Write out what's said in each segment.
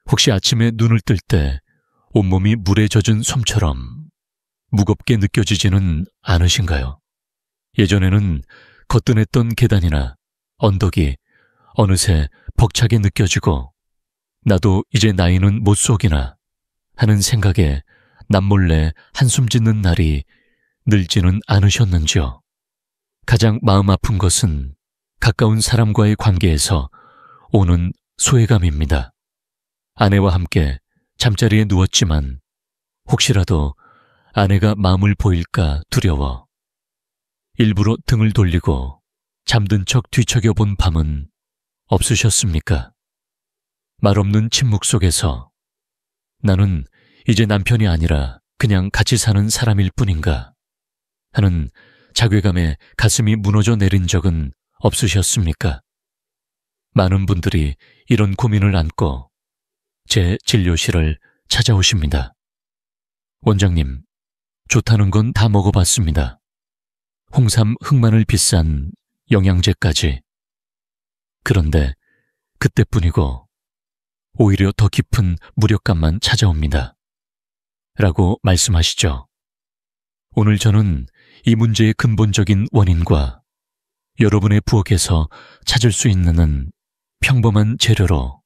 혹시 아침에 눈을 뜰 때 온몸이 물에 젖은 솜처럼 무겁게 느껴지지는 않으신가요? 예전에는 거뜬했던 계단이나 언덕이 어느새 벅차게 느껴지고 나도 이제 나이는 못 속이나 하는 생각에 남몰래 한숨 짓는 날이 늘지는 않으셨는지요? 가장 마음 아픈 것은 가까운 사람과의 관계에서 오는 소외감입니다. 아내와 함께 잠자리에 누웠지만 혹시라도 아내가 마음을 보일까 두려워 일부러 등을 돌리고 잠든 척 뒤척여 본 밤은 없으셨습니까? 말없는 침묵 속에서 나는 이제 남편이 아니라 그냥 같이 사는 사람일 뿐인가 하는 자괴감에 가슴이 무너져 내린 적은 없으셨습니까? 많은 분들이 이런 고민을 안고 제 진료실을 찾아오십니다. 원장님, 좋다는 건 다 먹어봤습니다. 홍삼, 흑마늘 비싼 영양제까지. 그런데 그때뿐이고 오히려 더 깊은 무력감만 찾아옵니다. 라고 말씀하시죠. 오늘 저는 이 문제의 근본적인 원인과 여러분의 부엌에서 찾을 수 있는 평범한 재료로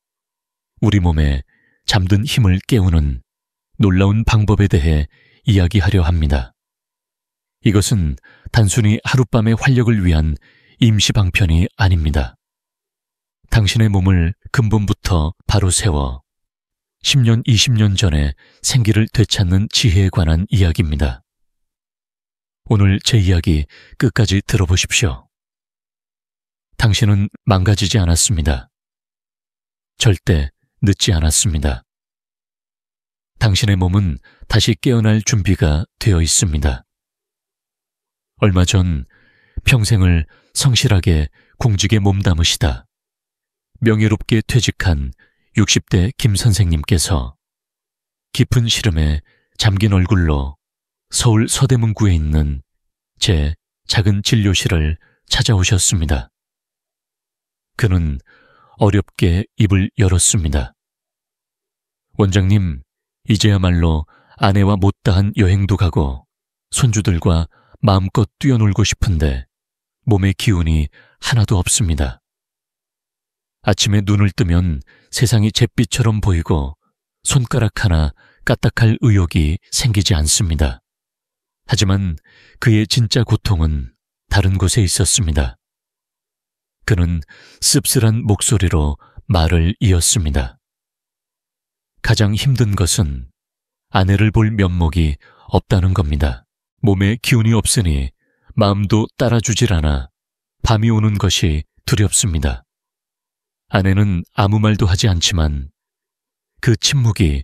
우리 몸에 잠든 힘을 깨우는 놀라운 방법에 대해 이야기하려 합니다. 이것은 단순히 하룻밤의 활력을 위한 임시 방편이 아닙니다. 당신의 몸을 근본부터 바로 세워 10년, 20년 전에 생기를 되찾는 지혜에 관한 이야기입니다. 오늘 제 이야기 끝까지 들어보십시오. 당신은 망가지지 않았습니다. 절대 늦지 않았습니다. 당신의 몸은 다시 깨어날 준비가 되어 있습니다. 얼마 전 평생을 성실하게 공직에 몸담으시다 명예롭게 퇴직한 60대 김 선생님께서 깊은 시름에 잠긴 얼굴로 서울 서대문구에 있는 제 작은 진료실을 찾아오셨습니다. 그는 어렵게 입을 열었습니다. 원장님, 이제야말로 아내와 못다한 여행도 가고 손주들과 마음껏 뛰어놀고 싶은데 몸의 기운이 하나도 없습니다. 아침에 눈을 뜨면 세상이 잿빛처럼 보이고 손가락 하나 까딱할 의욕이 생기지 않습니다. 하지만 그의 진짜 고통은 다른 곳에 있었습니다. 그는 씁쓸한 목소리로 말을 이었습니다. 가장 힘든 것은 아내를 볼 면목이 없다는 겁니다. 몸에 기운이 없으니 마음도 따라주질 않아 밤이 오는 것이 두렵습니다. 아내는 아무 말도 하지 않지만 그 침묵이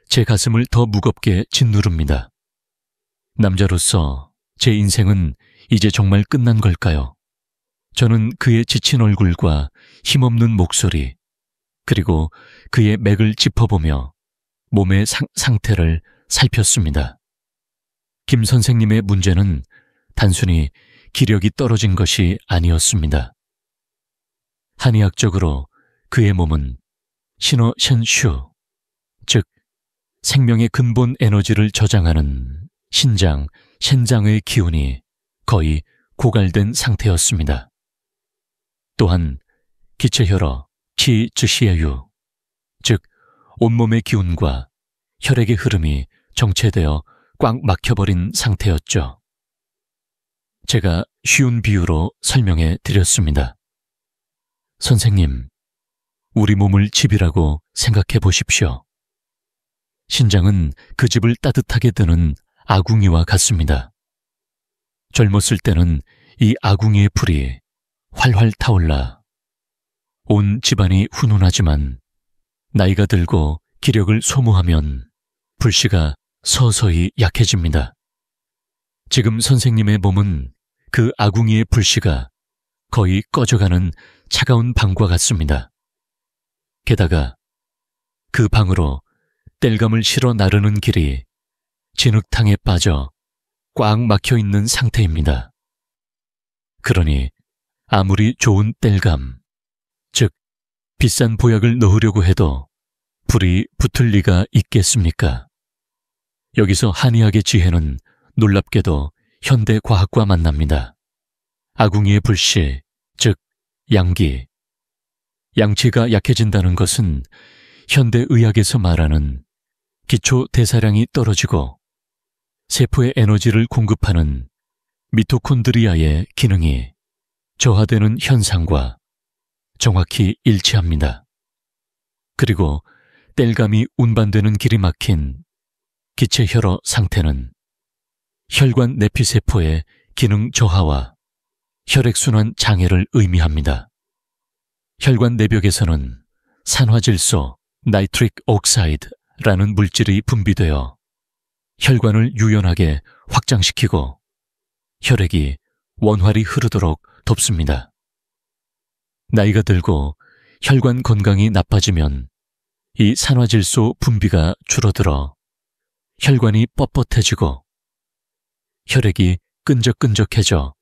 제 가슴을 더 무겁게 짓누릅니다. 남자로서 제 인생은 이제 정말 끝난 걸까요? 저는 그의 지친 얼굴과 힘없는 목소리, 그리고 그의 맥을 짚어보며 몸의 상태를 살폈습니다. 김 선생님의 문제는 단순히 기력이 떨어진 것이 아니었습니다. 한의학적으로 그의 몸은 신어션슈, 즉 생명의 근본 에너지를 저장하는 신장, 셴장의 기운이 거의 고갈된 상태였습니다. 또한 기체혈어, 치즈시에유, 즉 온몸의 기운과 혈액의 흐름이 정체되어 꽉 막혀버린 상태였죠. 제가 쉬운 비유로 설명해 드렸습니다. 선생님, 우리 몸을 집이라고 생각해 보십시오. 신장은 그 집을 따뜻하게 드는 아궁이와 같습니다. 젊었을 때는 이 아궁이의 불이 활활 타올라 온 집안이 훈훈하지만 나이가 들고 기력을 소모하면 불씨가 서서히 약해집니다. 지금 선생님의 몸은 그 아궁이의 불씨가 거의 꺼져가는 차가운 방과 같습니다. 게다가 그 방으로 땔감을 실어 나르는 길이 진흙탕에 빠져 꽉 막혀 있는 상태입니다. 그러니 아무리 좋은 땔감, 즉 비싼 보약을 넣으려고 해도 불이 붙을 리가 있겠습니까? 여기서 한의학의 지혜는 놀랍게도 현대 과학과 만납니다. 아궁이의 불씨, 즉 양기. 양치가 약해진다는 것은 현대 의학에서 말하는 기초 대사량이 떨어지고 세포에 에너지를 공급하는 미토콘드리아의 기능이 저하되는 현상과 정확히 일치합니다. 그리고 땔감이 운반되는 길이 막힌 기체혈어 상태는 혈관 내피세포의 기능 저하와 혈액순환 장애를 의미합니다. 혈관 내벽에서는 산화질소, 나이트릭 옥사이드라는 물질이 분비되어 혈관을 유연하게 확장시키고 혈액이 원활히 흐르도록 돕습니다. 나이가 들고 혈관 건강이 나빠지면 이 산화질소 분비가 줄어들어 혈관이 뻣뻣해지고 혈액이 끈적끈적해져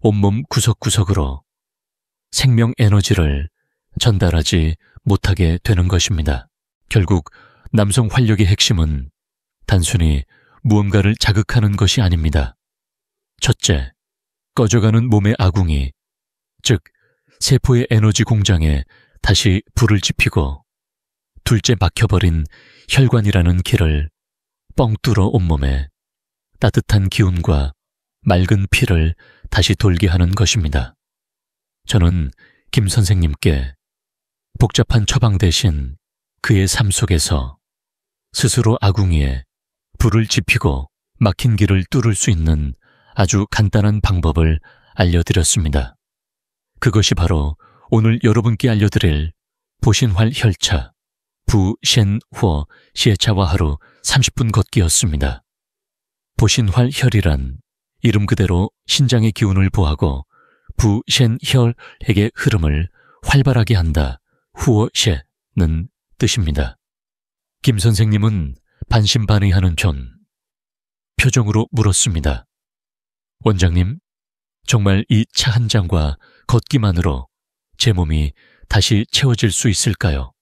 온몸 구석구석으로 생명 에너지를 전달하지 못하게 되는 것입니다. 결국 남성 활력의 핵심은 단순히 무언가를 자극하는 것이 아닙니다. 첫째, 꺼져가는 몸의 아궁이, 즉 세포의 에너지 공장에 다시 불을 지피고 둘째, 막혀버린 혈관이라는 길을 뻥 뚫어 온몸에 따뜻한 기운과 맑은 피를 다시 돌게 하는 것입니다. 저는 김 선생님께 복잡한 처방 대신 그의 삶 속에서 스스로 아궁이에 불을 지피고 막힌 길을 뚫을 수 있는 아주 간단한 방법을 알려드렸습니다. 그것이 바로 오늘 여러분께 알려드릴 보신활 혈차 부셴호 시에차와 하루 30분 걷기였습니다. 보신활 혈이란 이름 그대로 신장의 기운을 보하고 부셴혈액의 흐름을 활발하게 한다. 후어셰는 뜻입니다. 김 선생님은 반신반의하는 표정으로 물었습니다. 원장님, 정말 이 차 한 잔과 걷기만으로 제 몸이 다시 채워질 수 있을까요?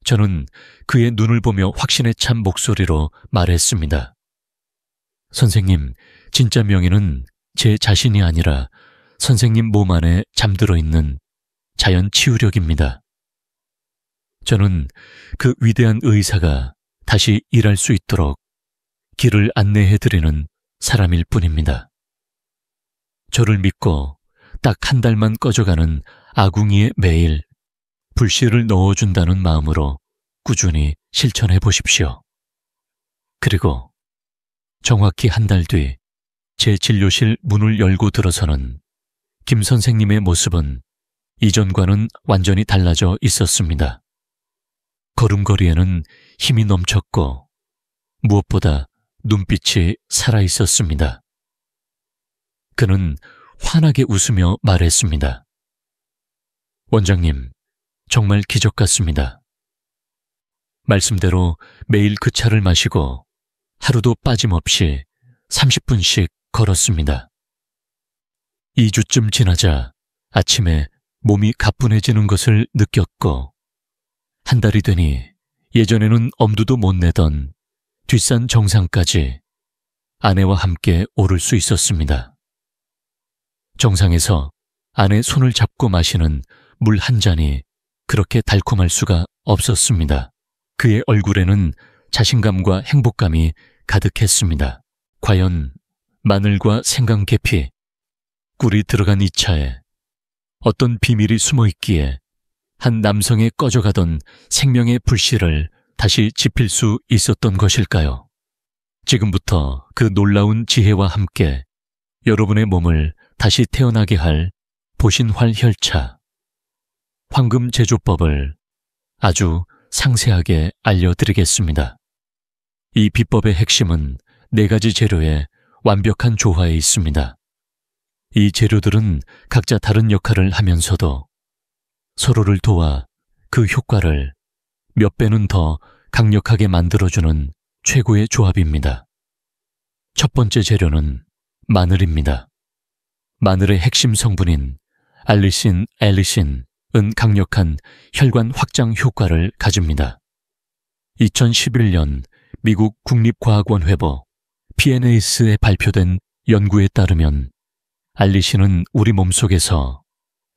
저는 그의 눈을 보며 확신에 찬 목소리로 말했습니다. 선생님, 진짜 명의는 제 자신이 아니라 선생님 몸 안에 잠들어 있는 자연 치유력입니다. 저는 그 위대한 의사가 다시 일할 수 있도록 길을 안내해드리는 사람일 뿐입니다. 저를 믿고 딱 한 달만 꺼져가는 아궁이에 매일 불씨를 넣어준다는 마음으로 꾸준히 실천해 보십시오. 그리고 정확히 한 달 뒤 제 진료실 문을 열고 들어서는 김 선생님의 모습은 이전과는 완전히 달라져 있었습니다. 걸음걸이에는 힘이 넘쳤고 무엇보다 눈빛이 살아있었습니다. 그는 환하게 웃으며 말했습니다. 원장님, 정말 기적 같습니다. 말씀대로 매일 그 차를 마시고 하루도 빠짐없이 30분씩 걸었습니다. 2주쯤 지나자 아침에 몸이 가뿐해지는 것을 느꼈고 한 달이 되니 예전에는 엄두도 못 내던 뒷산 정상까지 아내와 함께 오를 수 있었습니다. 정상에서 아내 손을 잡고 마시는 물 한 잔이 그렇게 달콤할 수가 없었습니다. 그의 얼굴에는 자신감과 행복감이 가득했습니다. 과연 마늘과 생강계피, 꿀이 들어간 이 차에 어떤 비밀이 숨어 있기에 한 남성의 꺼져가던 생명의 불씨를 다시 지필 수 있었던 것일까요? 지금부터 그 놀라운 지혜와 함께 여러분의 몸을 다시 태어나게 할 보신활 혈차, 황금 제조법을 아주 상세하게 알려드리겠습니다. 이 비법의 핵심은 4가지 재료의 완벽한 조화에 있습니다. 이 재료들은 각자 다른 역할을 하면서도 서로를 도와 그 효과를 몇 배는 더 강력하게 만들어주는 최고의 조합입니다. 첫 번째 재료는 마늘입니다. 마늘의 핵심 성분인 알리신, 엘리신은 강력한 혈관 확장 효과를 가집니다. 2011년 미국 국립과학원회보 PNAS에 발표된 연구에 따르면 알리신은 우리 몸속에서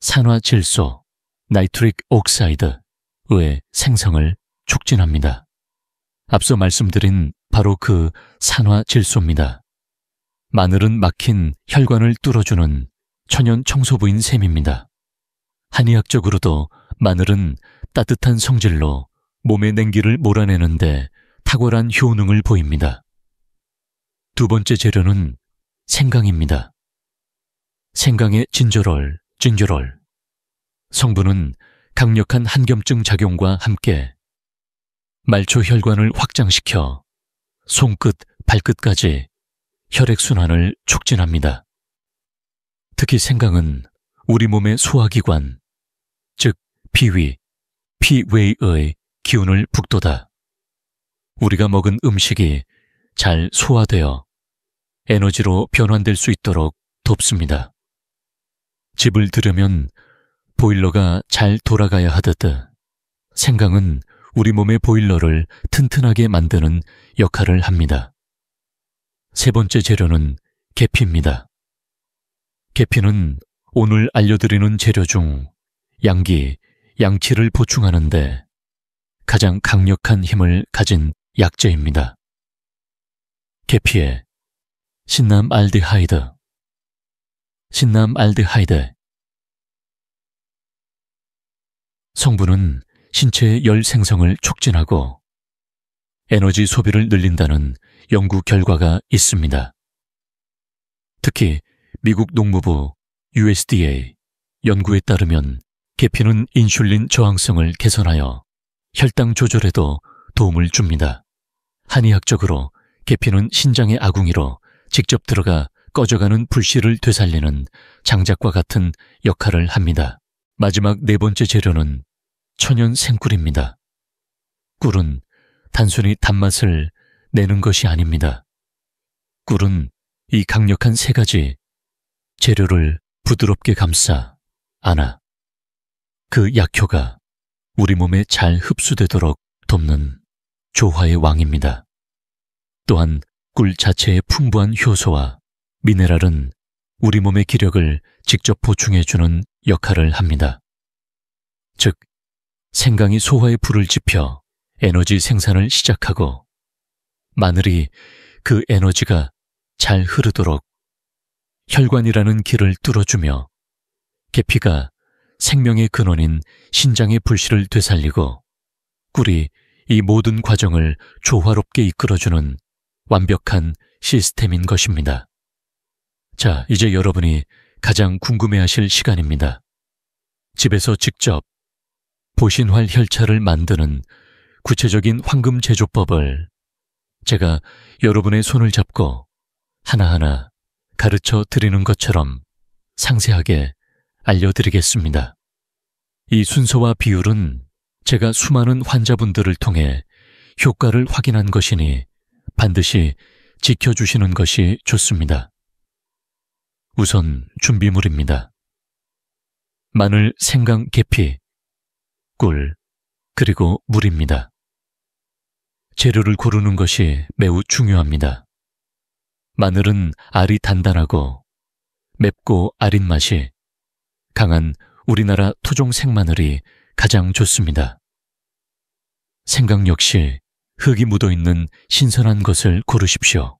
산화질소, 나이트릭 옥사이드의 생성을 촉진합니다. 앞서 말씀드린 바로 그 산화질소입니다. 마늘은 막힌 혈관을 뚫어주는 천연 청소부인 셈입니다. 한의학적으로도 마늘은 따뜻한 성질로 몸의 냉기를 몰아내는데 탁월한 효능을 보입니다. 두 번째 재료는 생강입니다. 생강의 진저롤. 성분은 강력한 한겸증 작용과 함께 말초 혈관을 확장시켜 손끝, 발끝까지 혈액순환을 촉진합니다. 특히 생강은 우리 몸의 소화기관, 즉 피위, 피웨이의 기운을 북돋아 우리가 먹은 음식이 잘 소화되어 에너지로 변환될 수 있도록 돕습니다. 집을 들으면 보일러가 잘 돌아가야 하듯 생강은 우리 몸의 보일러를 튼튼하게 만드는 역할을 합니다. 세 번째 재료는 계피입니다. 계피는 오늘 알려드리는 재료 중 양치를 보충하는데 가장 강력한 힘을 가진 약재입니다. 계피에 신남알데하이드. 성분은 신체의 열 생성을 촉진하고 에너지 소비를 늘린다는 연구 결과가 있습니다. 특히 미국 농무부 USDA 연구에 따르면 계피는 인슐린 저항성을 개선하여 혈당 조절에도 도움을 줍니다. 한의학적으로 계피는 신장의 아궁이로 직접 들어가 꺼져가는 불씨를 되살리는 장작과 같은 역할을 합니다. 마지막 네 번째 재료는 천연 생꿀입니다. 꿀은 단순히 단맛을 내는 것이 아닙니다. 꿀은 이 강력한 세 가지 재료를 부드럽게 감싸 안아 그 약효가 우리 몸에 잘 흡수되도록 돕는 조화의 왕입니다. 또한 꿀 자체의 풍부한 효소와 미네랄은 우리 몸의 기력을 직접 보충해주는 역할을 합니다. 즉, 생강이 소화의 불을 지펴 에너지 생산을 시작하고 마늘이 그 에너지가 잘 흐르도록 혈관이라는 길을 뚫어주며 계피가 생명의 근원인 신장의 불씨를 되살리고 꿀이 이 모든 과정을 조화롭게 이끌어주는 완벽한 시스템인 것입니다. 자, 이제 여러분이 가장 궁금해하실 시간입니다. 집에서 직접 보신활 혈차를 만드는 구체적인 황금 제조법을 제가 여러분의 손을 잡고 하나하나 가르쳐 드리는 것처럼 상세하게 알려드리겠습니다. 이 순서와 비율은 제가 수많은 환자분들을 통해 효과를 확인한 것이니 반드시 지켜주시는 것이 좋습니다. 우선 준비물입니다. 마늘, 생강, 계피, 꿀, 그리고 물입니다. 재료를 고르는 것이 매우 중요합니다. 마늘은 알이 단단하고 맵고 아린 맛이 강한 우리나라 토종 생마늘이 가장 좋습니다. 생강 역시 흙이 묻어있는 신선한 것을 고르십시오.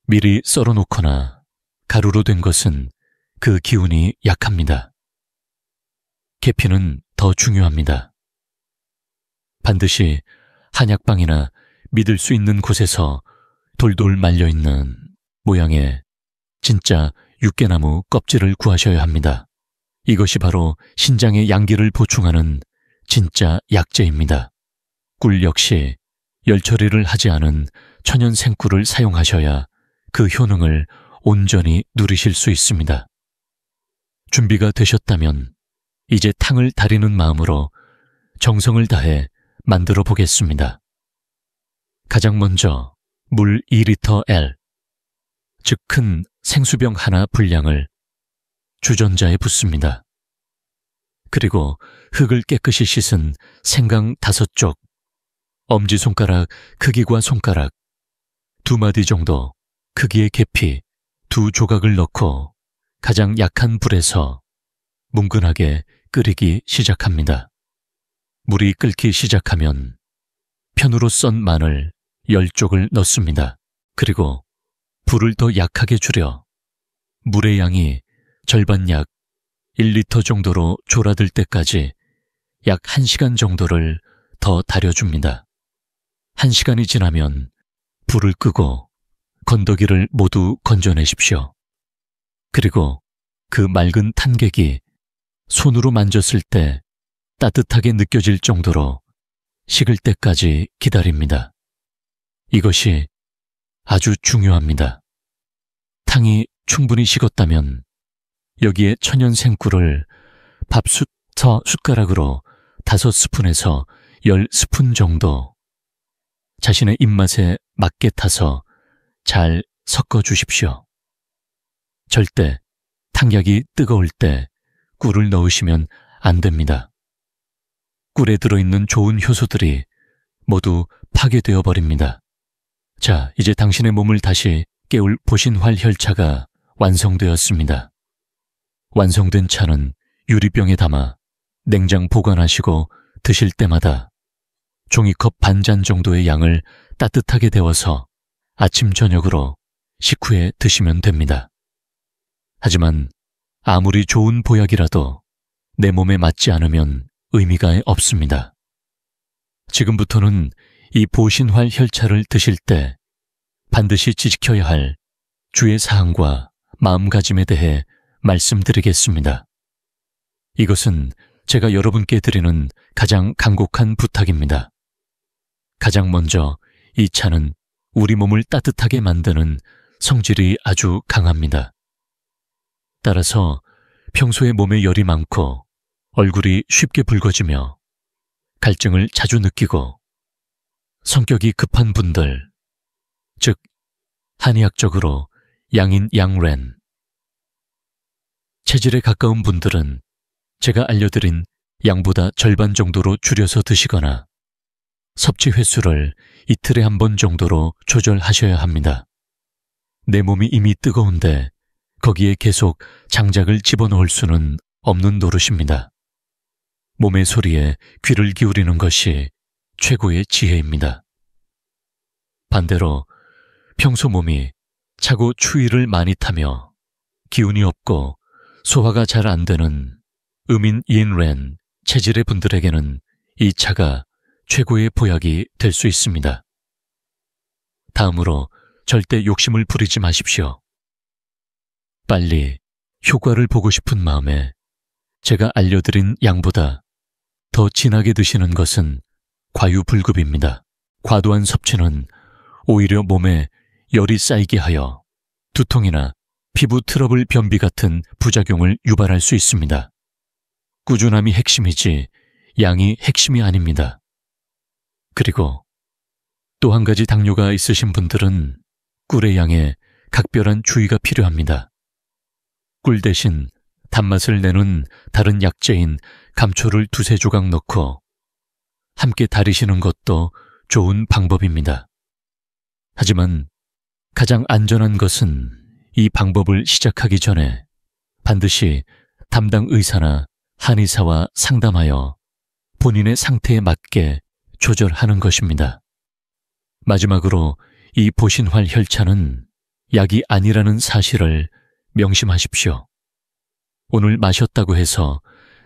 미리 썰어놓거나 가루로 된 것은 그 기운이 약합니다. 계피는 더 중요합니다. 반드시 한약방이나 믿을 수 있는 곳에서 돌돌 말려있는 모양의 진짜 육개나무 껍질을 구하셔야 합니다. 이것이 바로 신장의 양기를 보충하는 진짜 약재입니다. 꿀 역시 열 처리를 하지 않은 천연 생꿀을 사용하셔야 그 효능을 온전히 누리실 수 있습니다. 준비가 되셨다면 이제 탕을 다리는 마음으로 정성을 다해 만들어 보겠습니다. 가장 먼저 물 2리터 L, 즉 큰 생수병 하나 분량을 주전자에 붓습니다. 그리고 흙을 깨끗이 씻은 생강 5쪽, 엄지손가락 크기과 손가락 2마디 정도 크기의 계피 2조각을 넣고 가장 약한 불에서 뭉근하게 끓이기 시작합니다. 물이 끓기 시작하면 편으로 썬 마늘 10쪽을 넣습니다. 그리고 불을 더 약하게 줄여 물의 양이 절반 약 1리터 정도로 졸아들 때까지 약 1시간 정도를 더 달여줍니다. 1시간이 지나면 불을 끄고 건더기를 모두 건져내십시오. 그리고 그 맑은 탄객이 손으로 만졌을 때 따뜻하게 느껴질 정도로 식을 때까지 기다립니다. 이것이 아주 중요합니다. 탕이 충분히 식었다면 여기에 천연 생꿀을 밥숟터 숟가락으로 5스푼에서 10스푼 정도 자신의 입맛에 맞게 타서 잘 섞어 주십시오. 절대 탕약이 뜨거울 때 꿀을 넣으시면 안 됩니다. 꿀에 들어있는 좋은 효소들이 모두 파괴되어 버립니다. 자, 이제 당신의 몸을 다시 깨울 보신활 혈차가 완성되었습니다. 완성된 차는 유리병에 담아 냉장 보관하시고 드실 때마다 종이컵 반잔 정도의 양을 따뜻하게 데워서 아침 저녁으로 식후에 드시면 됩니다. 하지만 아무리 좋은 보약이라도 내 몸에 맞지 않으면 의미가 없습니다. 지금부터는 이 보신활 혈차를 드실 때 반드시 지켜야 할 주의 사항과 마음가짐에 대해 말씀드리겠습니다. 이것은 제가 여러분께 드리는 가장 간곡한 부탁입니다. 가장 먼저 이 차는 우리 몸을 따뜻하게 만드는 성질이 아주 강합니다. 따라서 평소에 몸에 열이 많고 얼굴이 쉽게 붉어지며 갈증을 자주 느끼고 성격이 급한 분들, 즉 한의학적으로 양인 양렌, 체질에 가까운 분들은 제가 알려드린 양보다 절반 정도로 줄여서 드시거나 섭취 횟수를 이틀에 한 번 정도로 조절하셔야 합니다. 내 몸이 이미 뜨거운데 거기에 계속 장작을 집어넣을 수는 없는 노릇입니다. 몸의 소리에 귀를 기울이는 것이 최고의 지혜입니다. 반대로 평소 몸이 차고 추위를 많이 타며 기운이 없고 소화가 잘 안 되는 음인 인렌 체질의 분들에게는 이 차가 최고의 보약이 될 수 있습니다. 다음으로 절대 욕심을 부리지 마십시오. 빨리 효과를 보고 싶은 마음에 제가 알려드린 양보다 더 진하게 드시는 것은 과유불급입니다. 과도한 섭취는 오히려 몸에 열이 쌓이게 하여 두통이나 피부 트러블 변비 같은 부작용을 유발할 수 있습니다. 꾸준함이 핵심이지 양이 핵심이 아닙니다. 그리고 또 한 가지 당뇨가 있으신 분들은 꿀의 양에 각별한 주의가 필요합니다. 꿀 대신 단맛을 내는 다른 약재인 감초를 2-3조각 넣고 함께 달이시는 것도 좋은 방법입니다. 하지만 가장 안전한 것은 이 방법을 시작하기 전에 반드시 담당 의사나 한의사와 상담하여 본인의 상태에 맞게 조절하는 것입니다. 마지막으로 이 보신활 혈차는 약이 아니라는 사실을 명심하십시오. 오늘 마셨다고 해서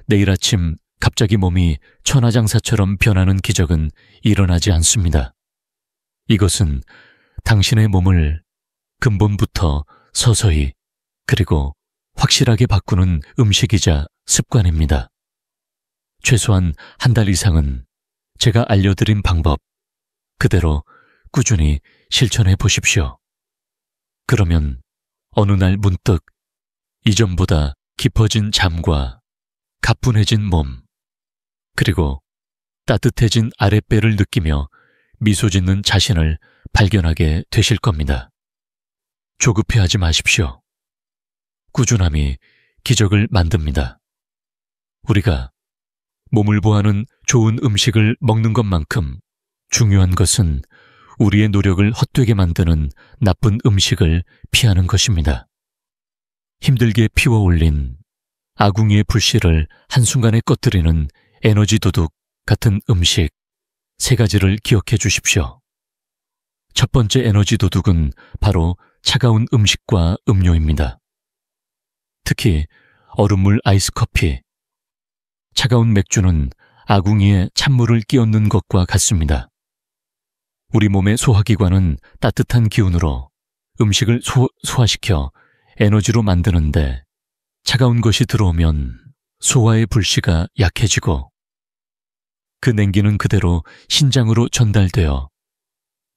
내일 아침 갑자기 몸이 천하장사처럼 변하는 기적은 일어나지 않습니다. 이것은 당신의 몸을 근본부터 서서히 그리고 확실하게 바꾸는 음식이자 습관입니다. 최소한 1달 이상은 제가 알려드린 방법 그대로 꾸준히 실천해 보십시오. 그러면 어느 날 문득 이전보다 깊어진 잠과 가뿐해진 몸, 그리고 따뜻해진 아랫배를 느끼며 미소 짓는 자신을 발견하게 되실 겁니다. 조급해하지 마십시오. 꾸준함이 기적을 만듭니다. 우리가 몸을 보하는 좋은 음식을 먹는 것만큼 중요한 것은 우리의 노력을 헛되게 만드는 나쁜 음식을 피하는 것입니다. 힘들게 피워 올린 아궁이의 불씨를 한순간에 꺼뜨리는 에너지 도둑 같은 음식 3가지를 기억해 주십시오. 첫 번째 에너지 도둑은 바로 차가운 음식과 음료입니다. 특히 얼음물 아이스커피, 차가운 맥주는 아궁이에 찬물을 끼얹는 것과 같습니다. 우리 몸의 소화기관은 따뜻한 기운으로 음식을 소화시켜 에너지로 만드는데 차가운 것이 들어오면 소화의 불씨가 약해지고 그 냉기는 그대로 신장으로 전달되어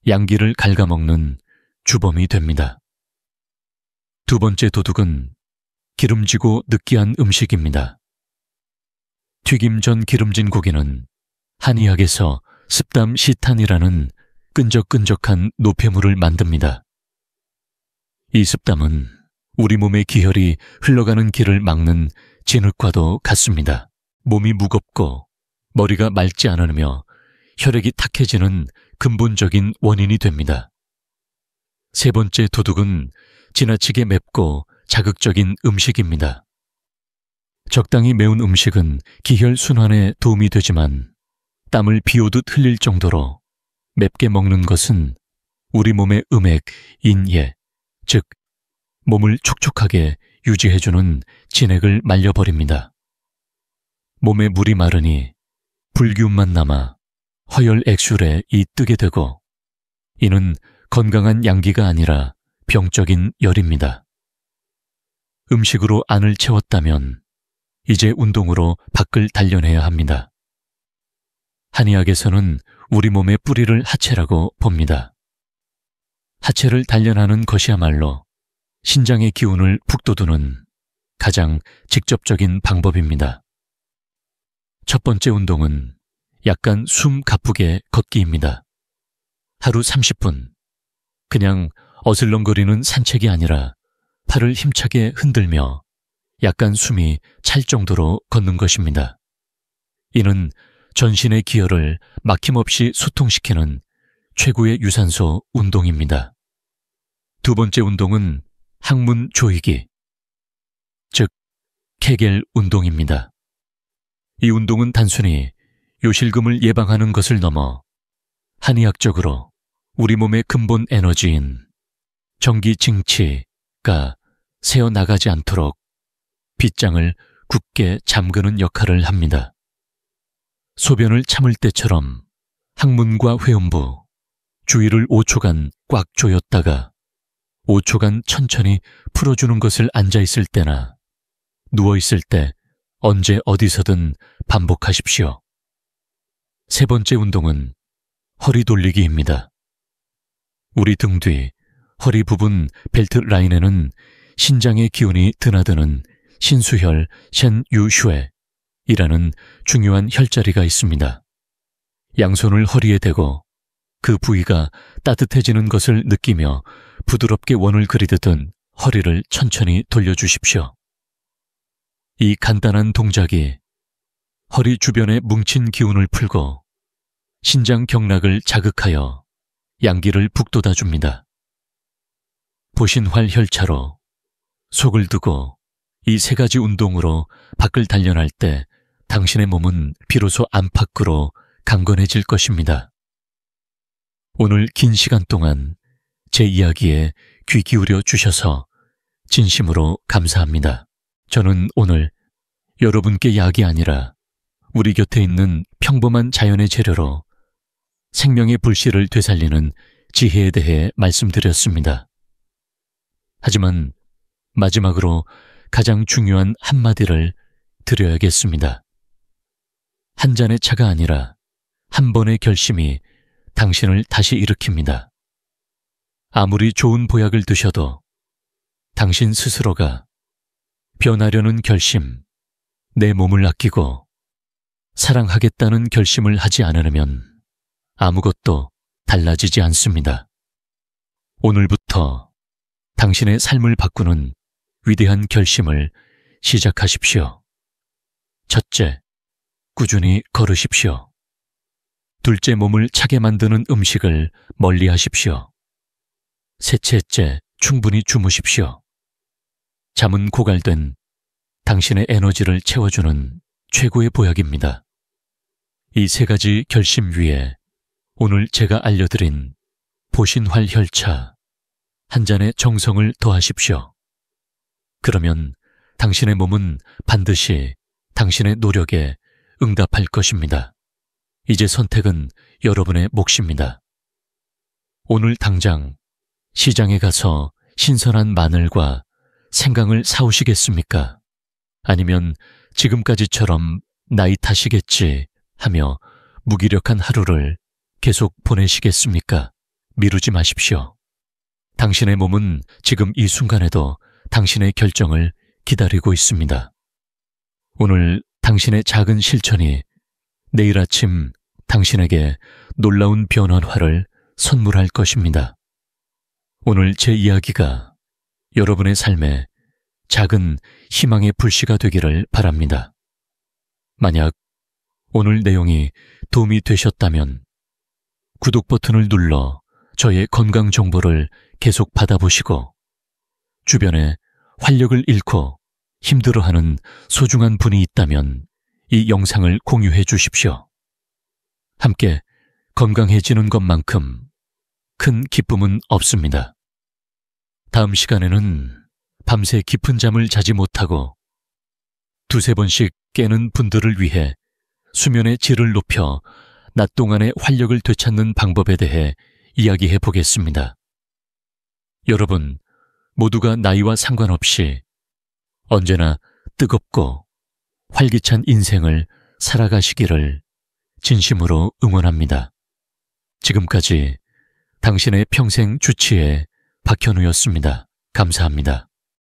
양기를 갉아먹는 주범이 됩니다. 두 번째 도둑은 기름지고 느끼한 음식입니다. 튀김 전 기름진 고기는 한의학에서 습담 시탄이라는 끈적끈적한 노폐물을 만듭니다. 이 습담은 우리 몸의 기혈이 흘러가는 길을 막는 진흙과도 같습니다. 몸이 무겁고 머리가 맑지 않으며 혈액이 탁해지는 근본적인 원인이 됩니다. 세 번째 도둑은 지나치게 맵고 자극적인 음식입니다. 적당히 매운 음식은 기혈 순환에 도움이 되지만 땀을 비오듯 흘릴 정도로 맵게 먹는 것은 우리 몸의 음액, 인예, 즉 몸을 촉촉하게 유지해주는 진액을 말려버립니다. 몸에 물이 마르니 불기운만 남아 허혈 액슐에 뜨게 되고 이는 건강한 양기가 아니라 병적인 열입니다. 음식으로 안을 채웠다면 이제 운동으로 밖을 단련해야 합니다. 한의학에서는 우리 몸의 뿌리를 하체라고 봅니다. 하체를 단련하는 것이야말로 신장의 기운을 북돋우는 가장 직접적인 방법입니다. 첫 번째 운동은 약간 숨 가쁘게 걷기입니다. 하루 30분, 그냥 어슬렁거리는 산책이 아니라 팔을 힘차게 흔들며 약간 숨이 찰 정도로 걷는 것입니다. 이는 전신의 기혈을 막힘없이 소통시키는 최고의 유산소 운동입니다. 두 번째 운동은 항문 조이기, 즉 케겔 운동입니다. 이 운동은 단순히 요실금을 예방하는 것을 넘어 한의학적으로 우리 몸의 근본 에너지인 전기 징치가 새어나가지 않도록 빗장을 굳게 잠그는 역할을 합니다. 소변을 참을 때처럼 항문과 회음부, 주위를 5초간 꽉 조였다가 5초간 천천히 풀어주는 것을 앉아있을 때나 누워있을 때 언제 어디서든 반복하십시오. 세 번째 운동은 허리 돌리기입니다. 우리 등 뒤, 허리 부분 벨트 라인에는 신장의 기운이 드나드는 신수혈 셴유슈에이라는 중요한 혈자리가 있습니다. 양손을 허리에 대고 그 부위가 따뜻해지는 것을 느끼며 부드럽게 원을 그리듯 허리를 천천히 돌려주십시오. 이 간단한 동작이 허리 주변에 뭉친 기운을 풀고 신장 경락을 자극하여 양기를 북돋아 줍니다. 보신활 혈차로 속을 두고 이 3가지 운동으로 밖을 단련할 때 당신의 몸은 비로소 안팎으로 강건해질 것입니다. 오늘 긴 시간 동안 제 이야기에 귀 기울여 주셔서 진심으로 감사합니다. 저는 오늘 여러분께 약이 아니라 우리 곁에 있는 평범한 자연의 재료로 생명의 불씨를 되살리는 지혜에 대해 말씀드렸습니다. 하지만 마지막으로 가장 중요한 한마디를 드려야겠습니다. 한 잔의 차가 아니라 한 번의 결심이 당신을 다시 일으킵니다. 아무리 좋은 보약을 드셔도 당신 스스로가 변하려는 결심, 내 몸을 아끼고 사랑하겠다는 결심을 하지 않으면 아무것도 달라지지 않습니다. 오늘부터 당신의 삶을 바꾸는 위대한 결심을 시작하십시오. 첫째, 꾸준히 걸으십시오. 둘째 몸을 차게 만드는 음식을 멀리 하십시오. 셋째째, 충분히 주무십시오. 잠은 고갈된 당신의 에너지를 채워주는 최고의 보약입니다. 이 세 가지 결심 위에 오늘 제가 알려드린 보신활 혈차 한 잔의 정성을 더하십시오. 그러면 당신의 몸은 반드시 당신의 노력에 응답할 것입니다. 이제 선택은 여러분의 몫입니다. 오늘 당장 시장에 가서 신선한 마늘과 생강을 사오시겠습니까? 아니면 지금까지처럼 나이 탓이겠지 하며 무기력한 하루를 계속 보내시겠습니까? 미루지 마십시오. 당신의 몸은 지금 이 순간에도 당신의 결정을 기다리고 있습니다. 오늘 당신의 작은 실천이 내일 아침 당신에게 놀라운 변화를 선물할 것입니다. 오늘 제 이야기가 여러분의 삶에 작은 희망의 불씨가 되기를 바랍니다. 만약 오늘 내용이 도움이 되셨다면 구독 버튼을 눌러 저의 건강 정보를 계속 받아보시고 주변에 활력을 잃고 힘들어하는 소중한 분이 있다면 이 영상을 공유해 주십시오. 함께 건강해지는 것만큼 큰 기쁨은 없습니다. 다음 시간에는 밤새 깊은 잠을 자지 못하고 두세 번씩 깨는 분들을 위해 수면의 질을 높여 낮 동안의 활력을 되찾는 방법에 대해 이야기해 보겠습니다. 여러분 모두가 나이와 상관없이 언제나 뜨겁고 활기찬 인생을 살아가시기를 진심으로 응원합니다. 지금까지 당신의 평생 주치의 박현우였습니다. 감사합니다.